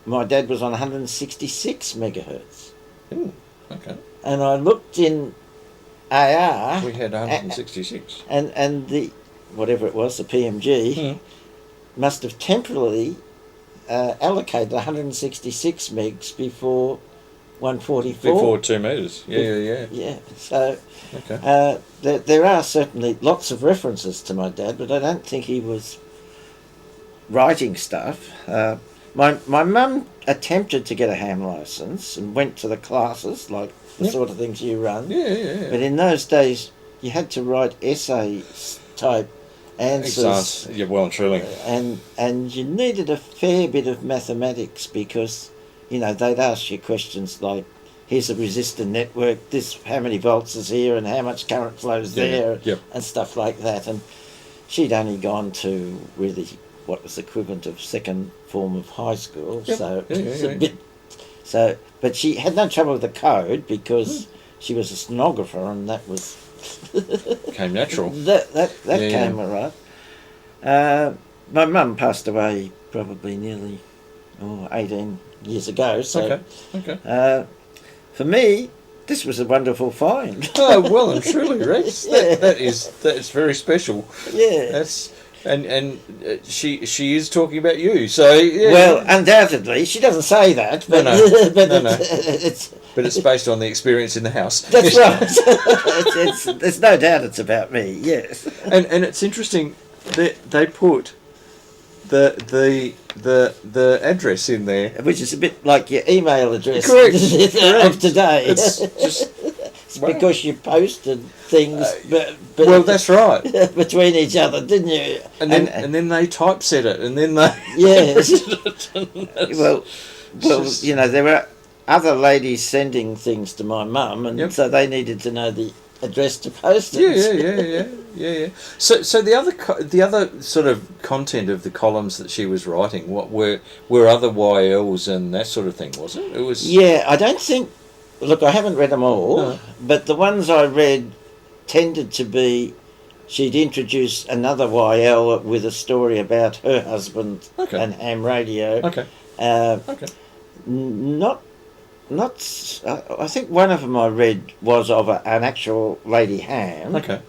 my dad was on 166 megahertz. Ooh, okay. And I looked in AR. We had 166. And the, whatever it was, the PMG, must have temporarily allocated 166 megs before 144. Before 2 metres. Yeah. Yeah, so Okay. there are certainly lots of references to my dad, but I don't think he was writing stuff. My mum attempted to get a ham licence and went to the classes, like the sort of things you run. Yeah. But in those days, you had to write essay-type answers. Yeah, well and truly. And you needed a fair bit of mathematics because, you know, they'd ask you questions like, here's a resistor network, how many volts is here and how much current flows there, and stuff like that. And she'd only gone to really what was the equivalent of second form of high school, so it's a bit. So, but she had no trouble with the code because she was a stenographer, and that was came natural. That came all right. My mum passed away probably nearly 18 years ago. So, Okay. For me, this was a wonderful find. Oh, well and truly, Rex. That is very special. Yeah. That's and she is talking about you. So yeah. Well, undoubtedly, she doesn't say that, but No. it's based on the experience in the house. that's right. There's no doubt it's about me. Yes. And it's interesting that they put the address in there, Which is a bit like your email address Correct. of today. It's just It's because you posted things, but well, that's right. between each other, didn't you? And then they typeset it, and then they Yes. well, just- you know, there were other ladies sending things to my mum, and so they needed to know the address to post it. Yeah. So the other sort of content of the columns that she was writing, what were other YLs and that sort of thing, was it? It was. Yeah, I don't think. Look, I haven't read them all, but the ones I read tended to be. She'd introduce another YL with a story about her husband and ham radio. Okay. Not. I think one of them I read was of an actual lady ham. Okay.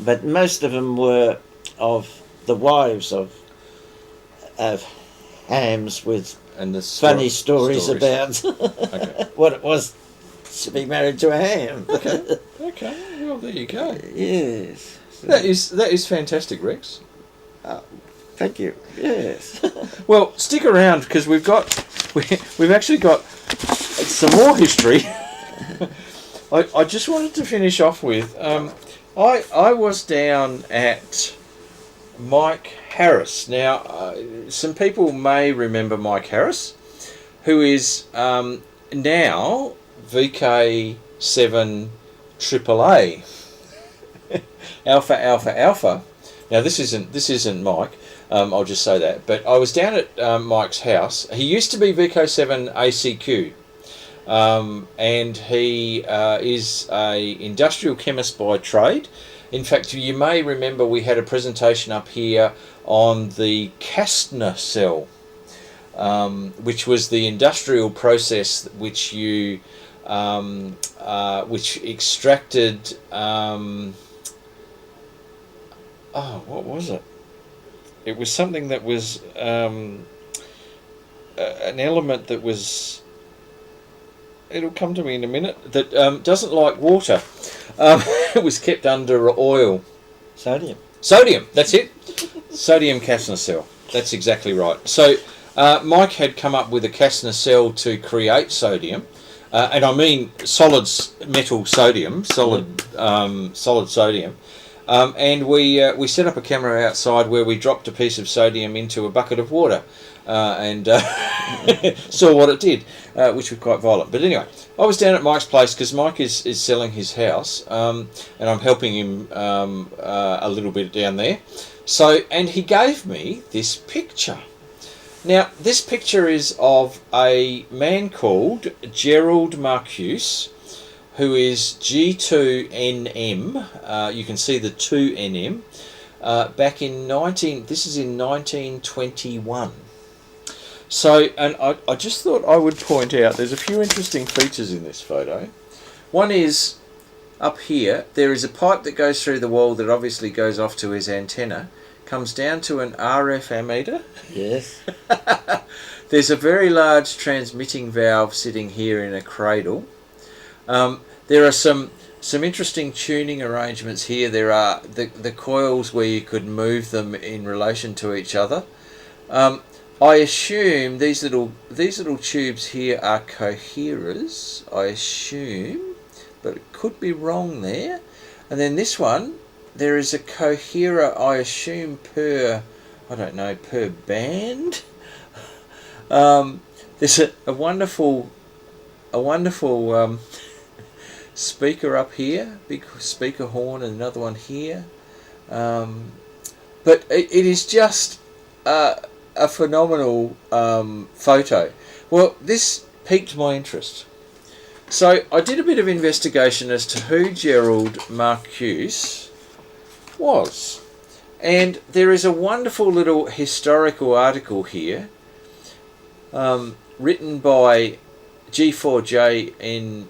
But most of them were of the wives of hams with And the funny stories about Okay. what it was to be married to a ham. Okay. Well, there you go. Yes. That is fantastic, Rex. Thank you. Yes. Well, stick around because we've actually got some more history. I just wanted to finish off with I was down at Mike Harris. Now, some people may remember Mike Harris, who is now VK7AAA. Alpha. Now this isn't Mike. I'll just say that. But I was down at Mike's house. He used to be VK7ACQ, and he is a industrial chemist by trade. In fact, you may remember we had a presentation up here on the Kastner cell, which was the industrial process which you which extracted. What was it? It was something that was an element that was, it'll come to me in a minute, that doesn't like water. It was kept under oil. Sodium. Sodium, that's it. Sodium Castner cell. That's exactly right. So Mike had come up with a Castner cell to create sodium, and I mean solid metal sodium, solid sodium. And we set up a camera outside where we dropped a piece of sodium into a bucket of water and saw what it did, which was quite violent. But anyway, I was down at Mike's place because Mike is selling his house, and I'm helping him a little bit down there. So, and he gave me this picture. Now, this picture is of a man called Gerald Marcuse, who is G2NM. You can see the 2NM. Back in 1921. So, and I just thought I would point out, there's a few interesting features in this photo. One is, up here, there is a pipe that goes through the wall that obviously goes off to his antenna, comes down to an RF ammeter. Yes. There's a very large transmitting valve sitting here in a cradle. There are some interesting tuning arrangements here. There are the coils where you could move them in relation to each other. I assume these little tubes here are coherers. I assume, but it could be wrong there. And then this one, there is a coherer. I assume per band. There's a wonderful speaker up here, big speaker horn, and another one here. But it is just a phenomenal photo. Well, this piqued my interest. So I did a bit of investigation as to who Gerald Marcuse was. And there is a wonderful little historical article here written by G4JNU,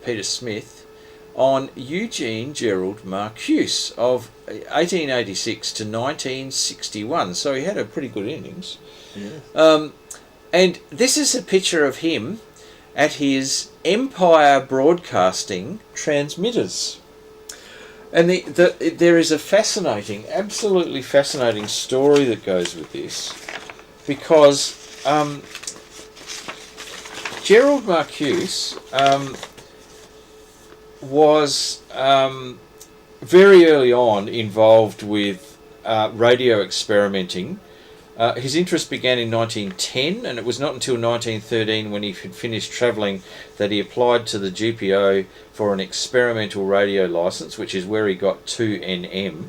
Peter Smith, on Eugene Gerald Marcuse of 1886 to 1961. So he had a pretty good innings. Yeah. And this is a picture of him at his Empire Broadcasting transmitters. And there is a fascinating, absolutely fascinating story that goes with this, because Gerald Marcuse was very early on involved with radio experimenting. His interest began in 1910, and it was not until 1913, when he had finished travelling, that he applied to the GPO for an experimental radio licence, which is where he got 2NM.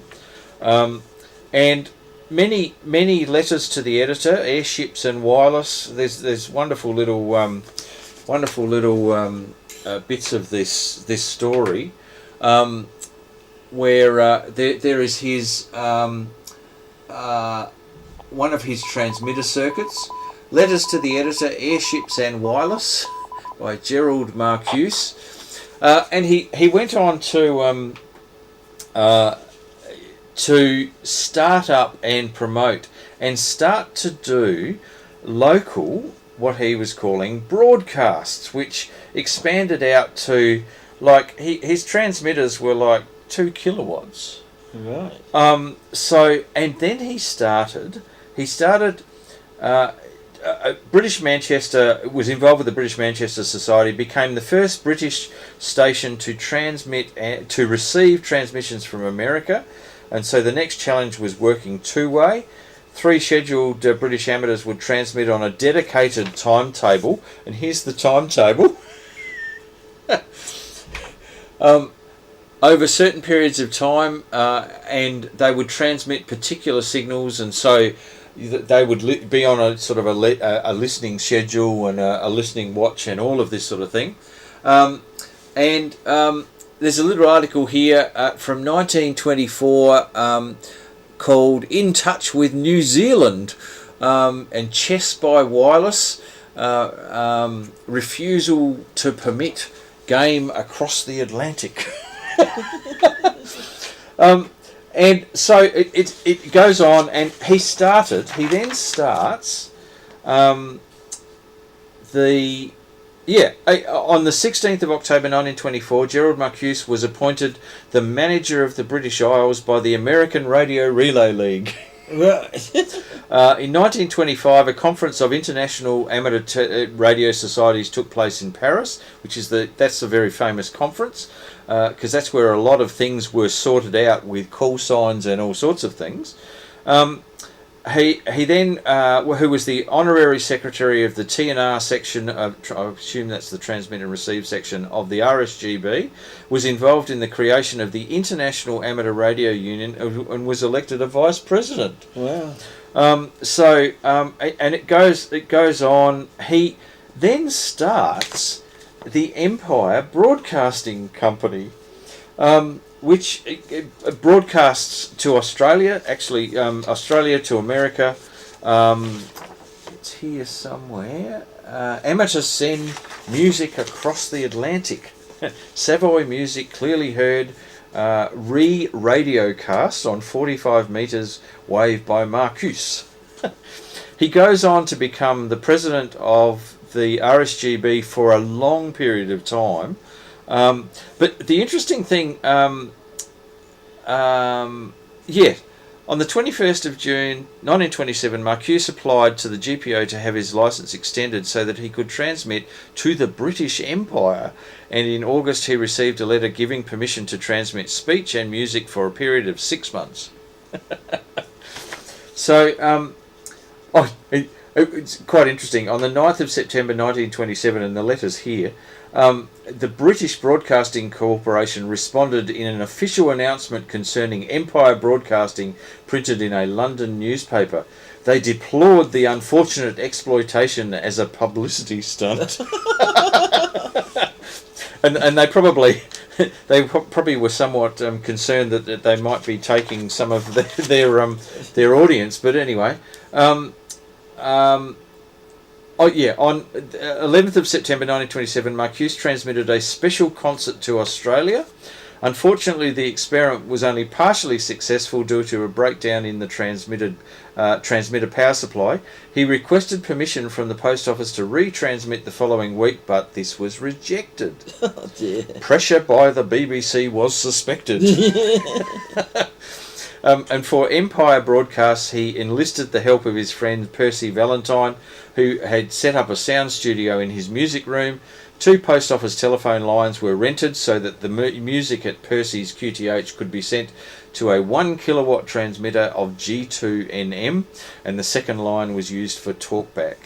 And many letters to the editor, airships and wireless. There's wonderful little bits of this story, where there is his one of his transmitter circuits, letters to the editor, airships and wireless, by Gerald Marcuse, and he went on to start up and promote and start to do local, what he was calling broadcasts, which expanded out to, like, his transmitters were like 2 kilowatts. Right. So, and then he started British Manchester, was involved with the British Manchester Society, became the first British station to transmit and to receive transmissions from America, and so the next challenge was working two-way. 3 scheduled British amateurs would transmit on a dedicated timetable, and here's the timetable. Over certain periods of time, and they would transmit particular signals, and so they would be on a sort of a listening schedule and a listening watch and all of this sort of thing. And there's a little article here from 1924 called "In Touch with New Zealand" and "Chess by Wireless, Refusal to Permit Game Across the Atlantic." And so it goes on, and he then starts On the 16th of October 1924, Gerald Marcuse was appointed the manager of the British Isles by the American Radio Relay League. In 1925, a conference of international amateur radio societies took place in Paris, which is that's a very famous conference, because that's where a lot of things were sorted out with call signs and all sorts of things. He then, who was the honorary secretary of the TNR section of, I assume that's the transmit and receive section of the RSGB, was involved in the creation of the International Amateur Radio Union and was elected a vice president. Wow. And it goes on. He then starts the Empire Broadcasting Company, which broadcasts to Australia, actually Australia to America. It's here somewhere. Amateur send music across the Atlantic. Savoy music clearly heard. Radiocast on 45 metres wave by Marcuse. He goes on to become the president of the RSGB for a long period of time. But the interesting thing, on the 21st of June 1927, Marcuse applied to the GPO to have his licence extended so that he could transmit to the British Empire, and in August he received a letter giving permission to transmit speech and music for a period of 6 months. So, it's quite interesting. On the 9th of September 1927, and the letter's here, the British Broadcasting Corporation responded in an official announcement concerning Empire Broadcasting printed in a London newspaper. They deplored the unfortunate exploitation as a publicity stunt. and they probably were somewhat concerned that they might be taking some of their audience. But anyway, on 11th of September 1927, Marcuse transmitted a special concert to Australia. Unfortunately, the experiment was only partially successful due to a breakdown in the transmitter power supply. He requested permission from the post office to retransmit the following week, but this was rejected. Oh dear. Pressure by the BBC was suspected. And for Empire Broadcasts, he enlisted the help of his friend Percy Valentine, who had set up a sound studio in his music room. 2 post office telephone lines were rented so that the music at Percy's QTH could be sent to a 1 kilowatt transmitter of G2NM, and the second line was used for talkback.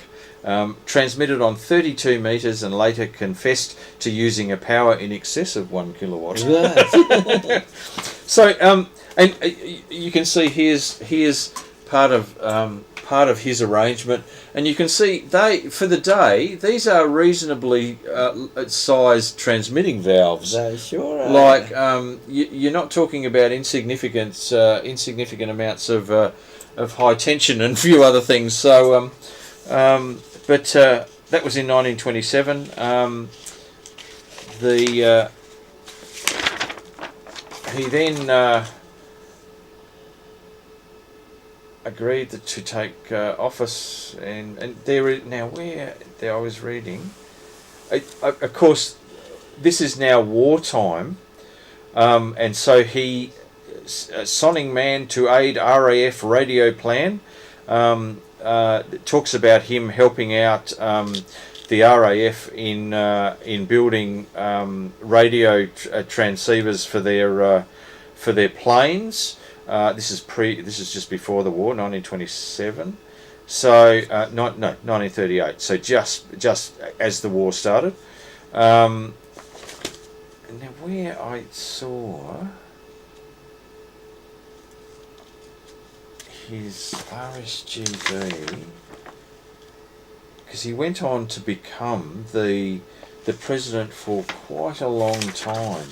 Transmitted on 32 metres and later confessed to using a power in excess of 1 kilowatt. Right. So, and you can see here's part of his arrangement, and you can see for the day these are reasonably sized transmitting valves. They sure are. Like you're not talking about insignificant amounts of high tension and a few other things. So, but that was in 1927. He then agreed to take office, and there is now I was reading. Of course, this is now wartime, and so he sonning man to aid RAF radio plan. Talks about him helping out the RAF in building radio transceivers for their planes. This is just before the war, 1927. So 1938. So just as the war started. Now where I saw his RSGB, because he went on to become the president for quite a long time.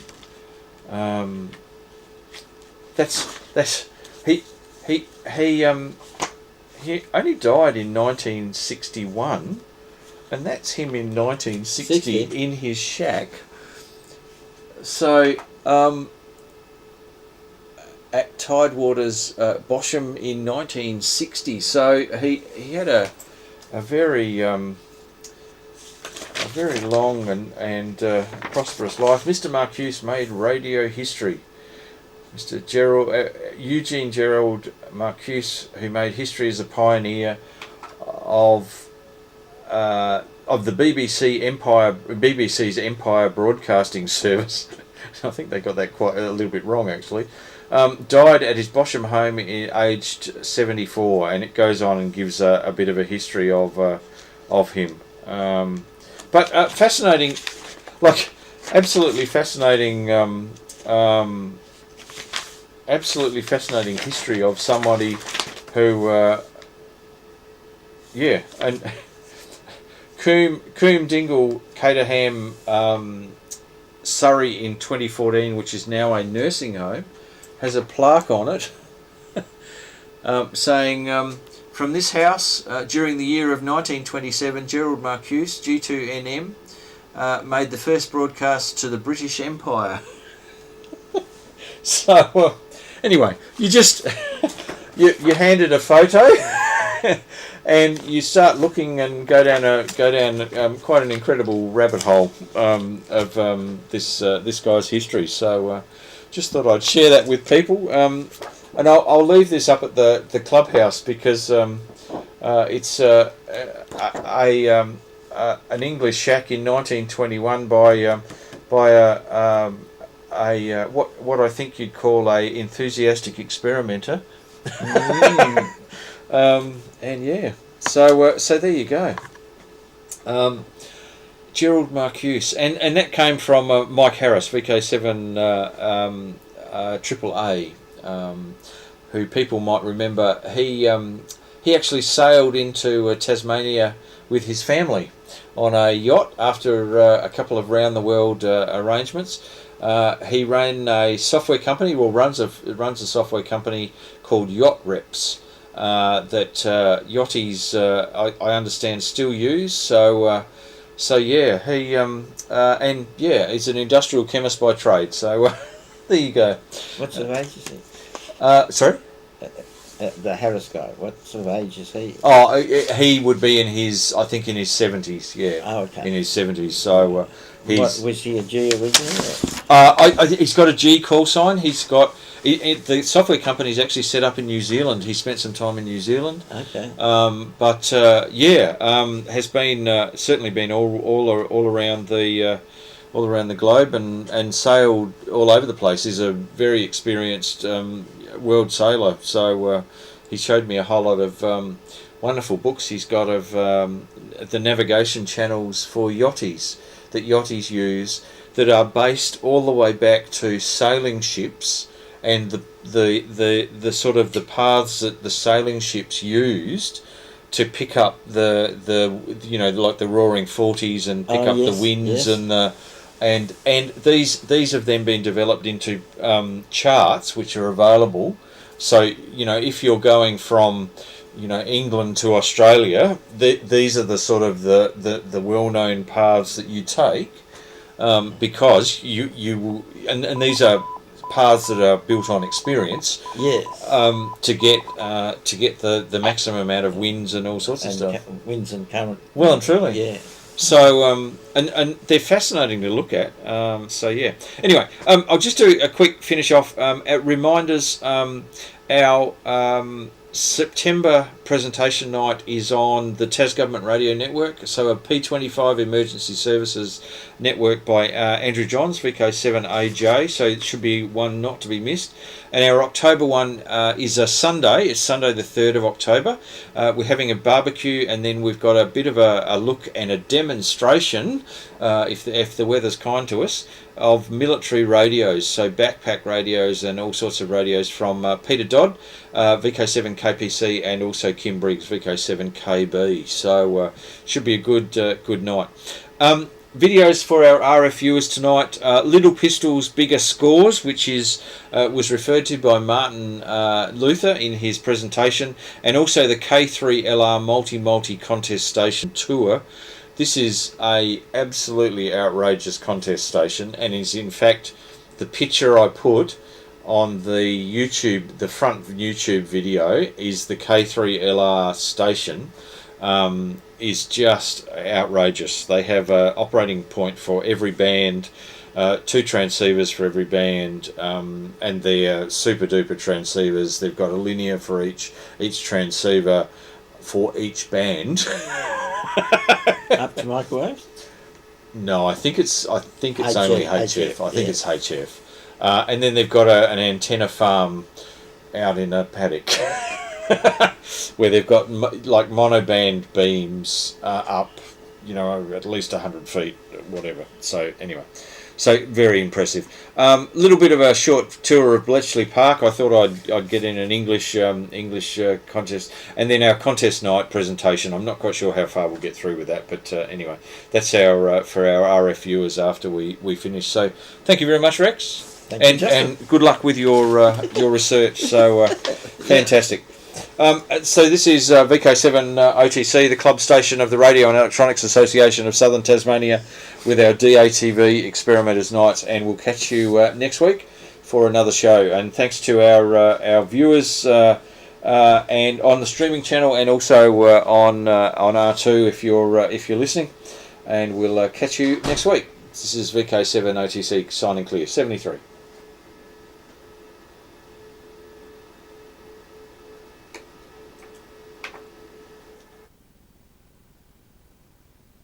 He only died in 1961, and that's him in 1960 in his shack. So at Tidewaters, Bosham in 1960. So he had a very long and prosperous life. Mr. Marcuse made radio history. Mr. Eugene Gerald Marcuse, who made history as a pioneer of the BBC's Empire Broadcasting Service. I think they got that quite a little bit wrong, actually. Died at his Bosham home aged 74, and it goes on and gives a bit of a history of him. But fascinating, like absolutely fascinating history of somebody who, and Coombe Dingle, Caterham, Surrey in 2014, which is now a nursing home, has a plaque on it saying, from this house, during the year of 1927, Gerald Marcuse G2NM made the first broadcast to the British Empire. So, anyway, you just you handed a photo, and you start looking and go down quite an incredible rabbit hole of this guy's history. So, just thought I'd share that with people, and I'll leave this up at the clubhouse because it's an English shack in 1921 by what I think you'd call a enthusiastic experimenter. And yeah, so there you go. Gerald Marcuse, and that came from Mike Harris VK7AAA, who people might remember. He actually sailed into Tasmania with his family on a yacht after a couple of round the world arrangements. He ran a software company, runs a software company called Yacht Reps that yachties, I understand, still use. So yeah, he he's an industrial chemist by trade. So there you go. What sort of age is he? Sorry. The Harris guy. What sort of age is he? Oh, he would be in his 70s. Yeah. Oh, okay. In his 70s. So was he a G originally? He's got a G call sign. He's got the software company is actually set up in New Zealand. He spent some time in New Zealand. Okay. Has been certainly been all around the globe and sailed all over the place. He's a very experienced world sailor. So he showed me a whole lot of wonderful books he's got of the navigation channels for yachties that yachties use that are based all the way back to sailing ships and the sort of the paths that the sailing ships used to pick up the like the roaring 40s and pick up the winds and these have then been developed into charts which are available. So if you're going from England to Australia, these are the sort of the well-known paths that you take, because you will, and these are paths that are built on experience. Yes. To get the maximum amount of winds and all sorts of stuff. Winds and current. Well and truly. Yeah. So and they're fascinating to look at. So yeah. Anyway, I'll just do a quick finish off. Reminders. Our September presentation night is on the Tas Government Radio Network, so a P25 emergency services network by Andrew Johns, VK7AAA, so it should be one not to be missed. And our October one is a Sunday. It's Sunday the 3rd of October. We're having a barbecue, and then we've got a bit of a look and a demonstration, if the weather's kind to us, of military radios, so backpack radios and all sorts of radios from Peter Dodd, VK7KPC, and also Kim Briggs, VK7KB. So should be a good night. Videos for our RF viewers tonight: Little Pistols, Bigger Scores, which was referred to by Martin Luther in his presentation, and also the K3LR multi contest station tour. This is a absolutely outrageous contest station, and is in fact the picture I put on the front YouTube video is the K3LR station. is just outrageous. They have an operating point for every band, 2 transceivers for every band, and they're super duper transceivers. They've got a linear for each transceiver for each band. Up to microwaves? No, I think it's only HF. I think yeah. it's HF. And then they've got an antenna farm out in a paddock where they've got like monoband beams up, at least 100 feet, whatever. So anyway, so very impressive. Little bit of a short tour of Bletchley Park. I thought I'd get in an English contest, and then our contest night presentation. I'm not quite sure how far we'll get through with that, but anyway, that's for our RF viewers after we finish. So thank you very much, Rex. And good luck with your research. So fantastic. So this is VK7 OTC, the club station of the Radio and Electronics Association of Southern Tasmania, with our DATV Experimenters Nights, and we'll catch you next week for another show. And thanks to our viewers and on the streaming channel, and also on R2 if you're listening. And we'll catch you next week. This is VK7 OTC signing clear. 73.